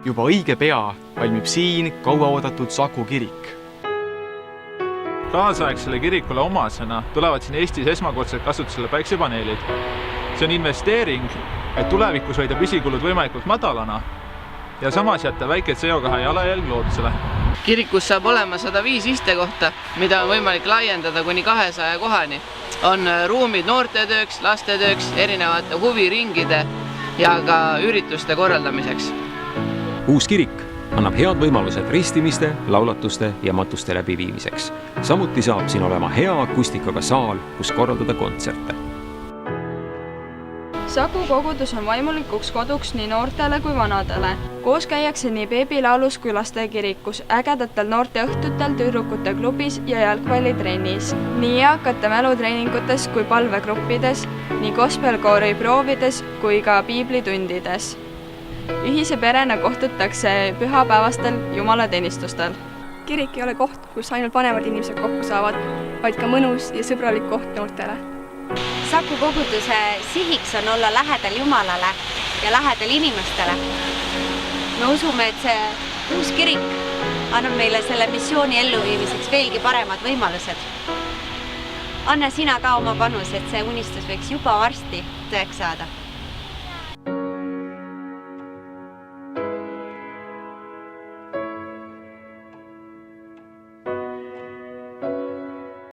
juba õige pea valmib siin kauaoodatud Saku kirik. Kaasaegsele kirikule omasena tulevad siin Eestis esmakordselt kasutusele päiksepaneelid. See on investeering, et tulevikus hoida püsikulud võimalikult madalana ja samas jätta väike CO2 jalajälg loodusele. Kirikus saab olema 105 istekohta, mida on võimalik laiendada kuni 200 kohani. On ruumid noortetööks, lastetööks, erinevate huviringide ja ka ürituste korraldamiseks. Uus kirik annab head võimalused ristimiste, laulatuste ja matuste läbiviimiseks. Samuti saab siin olema hea akustikaga saal, kus korraldada kontserte. Saku kogudus on vaimulikuks koduks nii noortele kui vanadele. Koos käiakse nii beebilaulus kui lastekirikus, ägedatel noorteõhtutel, tüdrukute klubis ja jalgpallitrennis. Nii eakate mälutreeningutes kui palvegruppides, nii gospelkoori proovides kui ka piiblitundides. Ühise perena kohtutakse pühapäevastel jumalateenistustel. Kirik ei ole koht, kus ainult vanemad inimesed kokku saavad, vaid ka mõnus ja sõbralik koht noortele. Saku koguduse sihiks on olla lähedal Jumalale ja lähedal inimestele. Me usume, et see uus kirik annab meile selle missiooni elluviimiseks veelgi paremad võimalused. Anna sina ka oma panus, et see unistus võiks juba varsti tõeks saada.